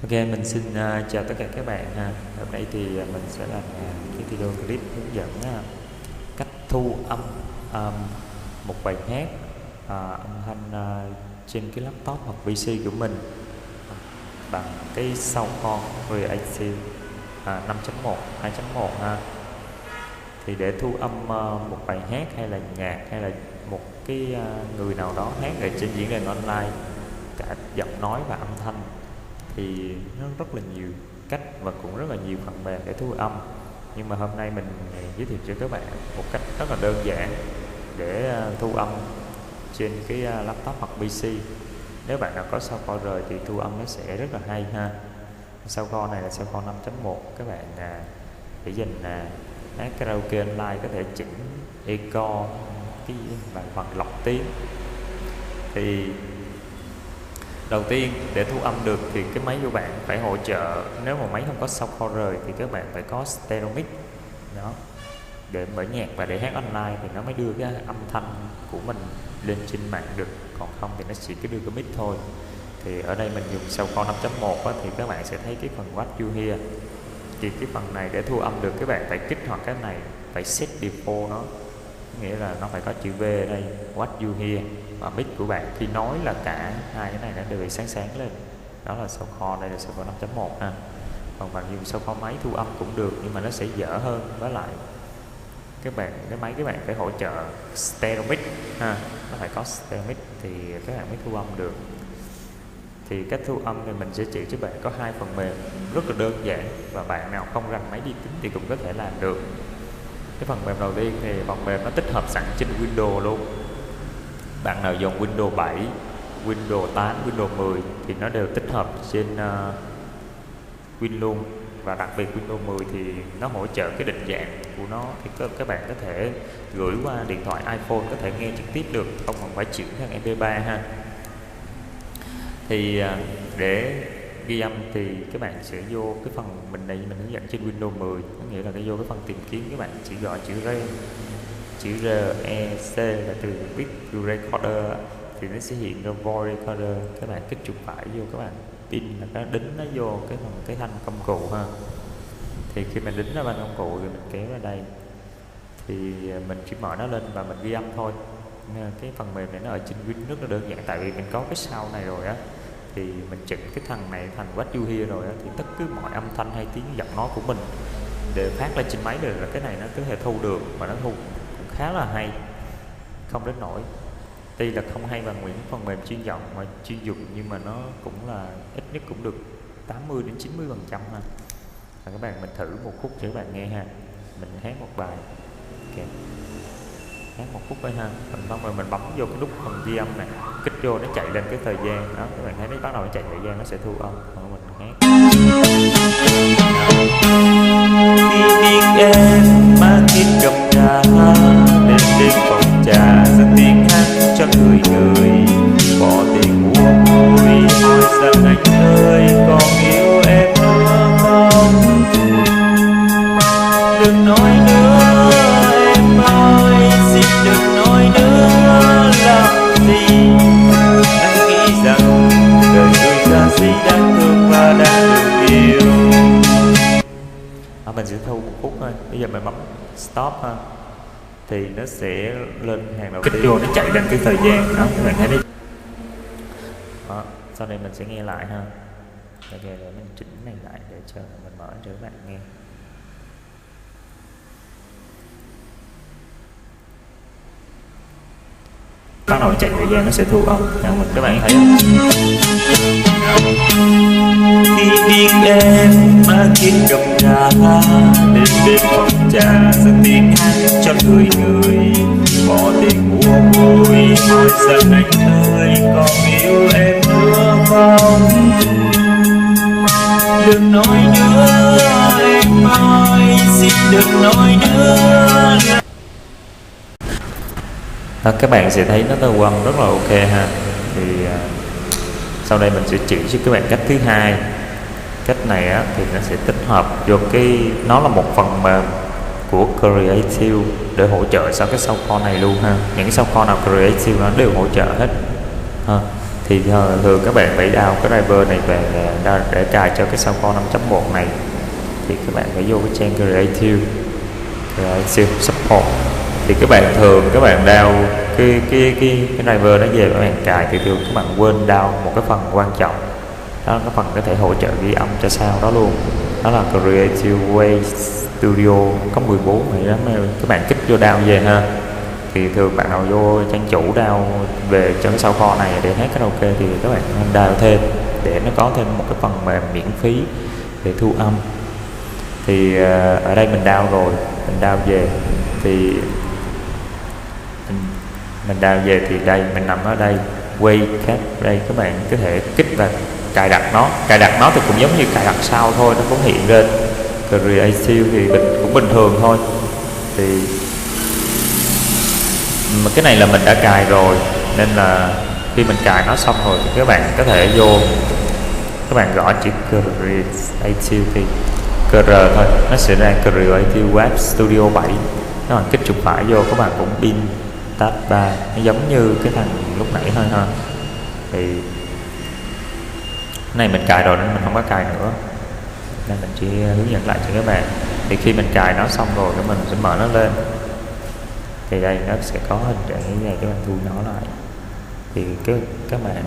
Ok, mình xin chào tất cả các bạn ha. Hôm nay thì mình sẽ làm cái video clip hướng dẫn cách thu âm một bài hát âm thanh trên cái laptop hoặc PC của mình bằng cái Soundcore Creative 5.1, 2.1 ha. Thì để thu âm một bài hát hay là nhạc hay là một cái người nào đó hát ở trên diễn đàn online, cả giọng nói và âm thanh, thì nó rất là nhiều cách và cũng rất là nhiều phần mềm để thu âm. Nhưng mà hôm nay mình giới thiệu cho các bạn một cách rất là đơn giản để thu âm trên cái laptop hoặc PC. Nếu bạn nào có Soundcore rồi thì thu âm nó sẽ rất là hay ha. Soundcore này là Soundcore 5.1, các bạn để dành hát karaoke online có thể chỉnh echo cái bài phần lọc tiếng. Thì đầu tiên để thu âm được thì cái máy của bạn phải hỗ trợ. Nếu mà máy không có Soundcore rồi thì các bạn phải có stereo mic đó để mở nhạc và để hát online thì nó mới đưa cái âm thanh của mình lên trên mạng được, còn không thì nó chỉ cứ đưa cái mic thôi. Thì ở đây mình dùng Soundcore 5.1 thì các bạn sẽ thấy cái phần What You Hear. Thì cái phần này để thu âm được các bạn phải kích hoạt cái này, phải set default nó, nghĩa là nó phải có chữ V ở đây, What You Hear, và mic của bạn khi nói là cả hai cái này nó đều bị sáng sáng lên. Đó là Soundcore, đây là Soundcore 5.1 ha. Còn bạn dùng Soundcore máy thu âm cũng được, nhưng mà nó sẽ dở hơn. Với lại cái máy các bạn phải hỗ trợ stereo mic ha, nó phải có stereo mic thì các bạn mới thu âm được. Thì cách thu âm thì mình sẽ chỉ cho bạn có hai phần mềm rất là đơn giản, và bạn nào không rành máy vi tính thì cũng có thể làm được. Cái phần mềm đầu tiên thì phần mềm nó tích hợp sẵn trên Windows luôn. Bạn nào dùng Windows 7, Windows 8, Windows 10 thì nó đều tích hợp trên Win luôn. Và đặc biệt Windows 10 thì nó hỗ trợ cái định dạng của nó, thì các bạn có thể gửi qua điện thoại iPhone, có thể nghe trực tiếp được, không cần phải chuyển sang MP3 ha. Thì để ghi âm thì các bạn sẽ vô cái phần mình hướng dẫn trên Windows 10, có nghĩa là vô cái phần tìm kiếm, các bạn chỉ gọi chữ REC là từ bit to recorder thì nó sẽ hiện ra voice recorder. Các bạn kích chuột phải vô, các bạn pin là nó đính nó vô cái thanh công cụ ha. Thì khi mình đính ra bên công cụ thì mình kéo ra đây, thì mình chỉ mở nó lên và mình ghi âm thôi. Nên cái phần mềm này nó ở trên Win rất là đơn giản, tại vì mình có cái sound này rồi á, thì mình chỉnh cái thằng này thành What You Hear rồi á, thì tất cứ mọi âm thanh hay tiếng giọng nói của mình đều phát lên trên máy được, là cái này nó có thể thu được, và nó thu cũng khá là hay, không đến nổi. Tuy là không hay bằng những phần mềm chuyên giọng mà chuyên dụng, nhưng mà nó cũng là ít nhất cũng được 80 đến 90% ha. Và các bạn mình thử một khúc cho các bạn nghe ha. Mình hát một bài, ok, hát một khúc ấy ha. Mình xong rồi mình bấm vô cái nút phần ghi âm này, kích vô nó chạy lên cái thời gian đó, các bạn thấy nó bắt đầu nó chạy thời gian, nó sẽ thu âm. Còn mình hát khi biết em mang tin gặp trà đến đêm phòng trà, dẫn tiếng hát cho người người bỏ tiền mua vui, hỏi rằng anh ơi còn yêu em nữa không, đừng nói nữa em ơi, xin đừng nói nữa làm gì. Anh nghĩ rằng đời người ra gì đáng thương và đáng được yêu. Mình sẽ thu một phút thôi. Bây giờ mình bấm stop ha, thì nó sẽ lên hàng đầu tiên, kích vô nó chạy lên cái thời gian đó, các bạn thấy đi. Đó, sau này mình sẽ nghe lại ha. Ok, để mình chỉnh này lại để cho mình mở cho các bạn nghe. Bắt đầu chạy thời gian nó sẽ thu âm, các bạn thấy không? Khi biết em mang tiếng gặp trà đến đêm phòng trà, dẫn tiếng hát cho người người bỏ tiền mua vui, hỏi rằng anh ơi còn yêu em nữa không, đừng nói nữa em ơi, xin đừng nói nữa. Đó, các bạn sẽ thấy nó thu âm rất là ok ha. Thì sau đây mình sẽ chỉ cho các bạn cách thứ hai. Cách này á, thì nó sẽ tích hợp vô nó là một phần mềm của Creative để hỗ trợ sau cái Soundcore này luôn ha. Những cái Soundcore nào Creative nó đều hỗ trợ hết ha. Thì thường các bạn phải download cái driver này về để cài cho cái Soundcore 5.1 này. Thì các bạn phải vô cái trang Creative Support. Thì các bạn download cái driver đó về các bạn cài, thì thường các bạn quên download một cái phần quan trọng đó, cái phần có thể hỗ trợ ghi âm cho sound đó luôn, đó là Creative Way Studio có 14 này đó. Các bạn kích vô download về ha. Thì thường bạn nào vô trang chủ download về cho cái Soundcore này để hát karaoke thì các bạn nên download thêm để nó có thêm một cái phần mềm miễn phí để thu âm. Thì ở đây mình download rồi, mình download về thì mình download về thì đây mình nằm ở đây Way Cap. Đây các bạn có thể kích và cài đặt nó thì cũng giống như cài đặt sau thôi, nó cũng hiện lên Creative thì cũng bình thường thôi. Thì mà cái này là mình đã cài rồi, nên là khi mình cài nó xong rồi thì các bạn có thể vô, các bạn gõ chữ Creative thì CR thôi, nó sẽ ra Creative Web Studio 7. Các bạn kích chuột phải vô, các bạn cũng pin tab 3, nó giống như cái thằng lúc nãy thôi ha. Thì cái này mình cài rồi nên mình không có cài nữa, nên mình chỉ hướng dẫn lại cho các bạn. Thì khi mình cài nó xong rồi thì mình sẽ mở nó lên, thì đây nó sẽ có hình trạng như này, các bạn thu nó lại. Thì các bạn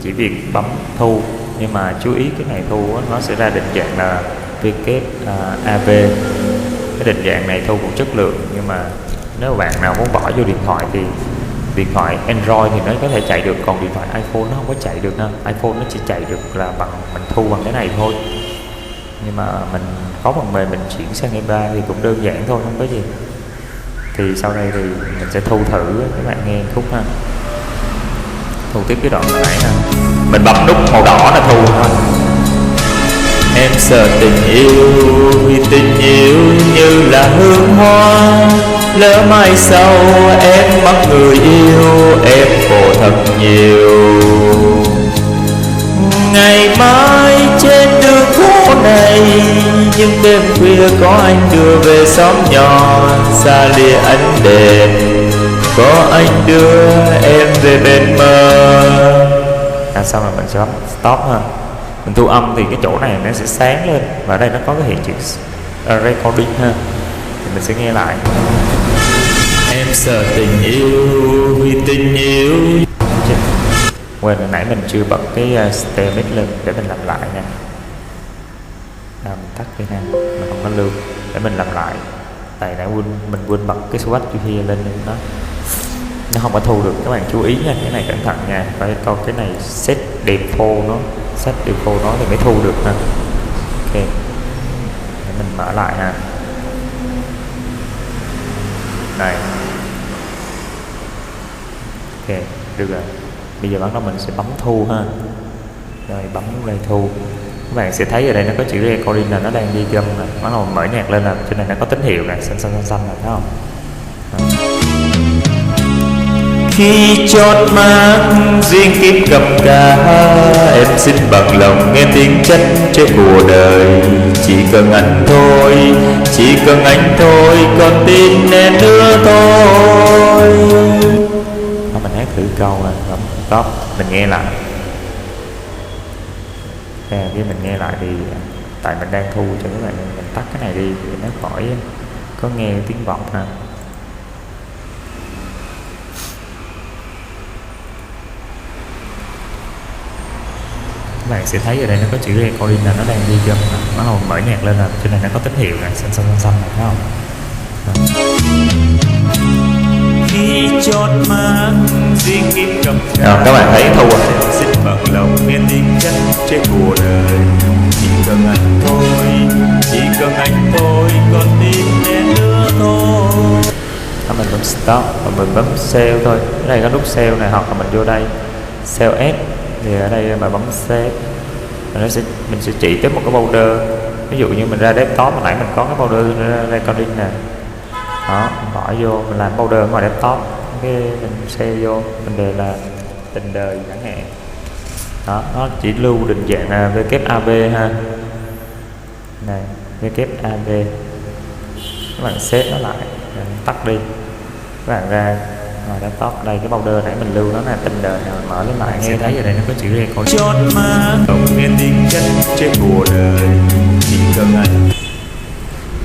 chỉ việc bấm thu, nhưng mà chú ý cái này thu nó sẽ ra định dạng là WAV. Cái định dạng này thu cũng chất lượng, nhưng mà nếu bạn nào muốn bỏ vô điện thoại thì điện thoại Android thì nó có thể chạy được, còn điện thoại iPhone nó không có chạy được ha. iPhone nó chỉ chạy được là mình thu bằng cái này thôi. Nhưng mà mình có phần mềm mình chuyển sang MP3 thì cũng đơn giản thôi, không có gì. Thì sau đây thì mình sẽ thu thử các bạn nghe khúc ha. Thu tiếp cái đoạn nãy ha. Mình bấm nút màu đỏ là thu thôi. Em sợ tình yêu vì tình yêu như là hương hoa, lỡ mai sau em mất người yêu, em khổ thật nhiều. Ngày mai trên đường phố này, những đêm khuya có anh đưa về xóm nhỏ, xa lìa ánh đèn có anh đưa em về bên mơ. Xong rồi mình sẽ bấm stop ha. Mình thu âm thì cái chỗ này nó sẽ sáng lên, và đây nó có cái hiện chữ recording ha. Thì mình sẽ nghe lại. Em sợ tình yêu vì tình yêu. Quên, hồi nãy mình chưa bật cái stereo mic lên, để mình làm lại nha. Mình tắt đi nha, mình không có lưu, để mình làm lại. Tại nãy mình quên bật cái switch kia lên nên nó không có thu được. Các bạn chú ý nha, cái này cẩn thận nha, phải coi cái này set default nó thì mới thu được ha. Ok, để mình mở lại ha. Này, ok, được rồi. Bây giờ bắt đầu mình sẽ bấm thu ha. Rồi bấm đây thu. Các bạn sẽ thấy ở đây nó có chữ recording là nó đang ghi âm nè. Bắt đầu mở nhạc lên là trên này nó có tín hiệu nè, xanh này thấy không? Khi chót mang riêng kiếp cầm ca, em xin bằng lòng nghe tiếng chất trên cuộc đời. Chỉ cần anh thôi, chỉ cần anh thôi, còn tin em nữa thôi. Đó, mình hát thử câu rồi, bấm stop, mình nghe lại. Khi mình nghe lại thì tại mình đang thu cho các bạn, mình tắt cái này đi để nó khỏi có nghe tiếng vọng ha. Các bạn sẽ thấy ở đây nó có chữ recording là nó đang ghi âm, nó hồi mở nhạc lên là trên này nó có tín hiệu này, xanh này thấy không? Khi chót mang riêng kiếp cầm ca, các bạn thấy thu rồi. Xin bằng lòng nghe tiếng chân trên cuộc đời. Chỉ cần anh thôi, chỉ cần anh thôi, còn tin em nữa thôi. Đó, mình bấm stop và mình bấm save thôi. Cái này có nút save này, hoặc là mình vô đây save S. Thì ở đây mà bấm save, mình sẽ chỉ tới một cái folder. Ví dụ như mình ra desktop, hồi nãy mình có cái folder recording nè. Đó, mình bỏ vô, mình làm folder ngoài desktop, cái mình save vô, mình đề là tình đời chẳng hạn. Đó, nó chỉ lưu định dạng WAV ha. Này, WAV. Các bạn set nó lại, tắt đi. Các bạn ra Rồi laptop đây, cái folder nãy mình lưu nó là tin đời nào mở lên lại nghe thấy ở đây nó có chữ record chốt mà không nên đi chân trên cuộc đời chỉ cần anh.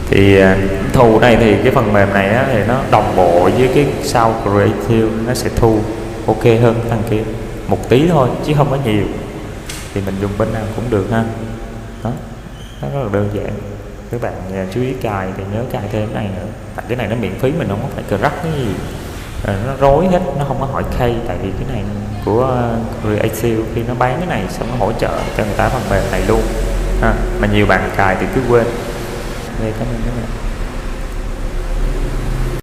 Thì thu đây thì cái phần mềm này á, thì nó đồng bộ với cái Sound Creative, nó sẽ thu ok hơn thằng kia một tí thôi chứ không có nhiều, thì mình dùng bên nào cũng được ha. Đó, nó rất là đơn giản. Các bạn chú ý cài thì nhớ cài thêm cái này nữa, tại cái này nó miễn phí, mình không có phải cờ rắc cái gì nó rối hết, nó không có hỏi key, tại vì cái này của Creative khi nó bán cái này xong nó hỗ trợ cho người ta phần mềm này luôn ha. Mà nhiều bạn cài thì cứ quên. Đây, cảm ơn các bạn.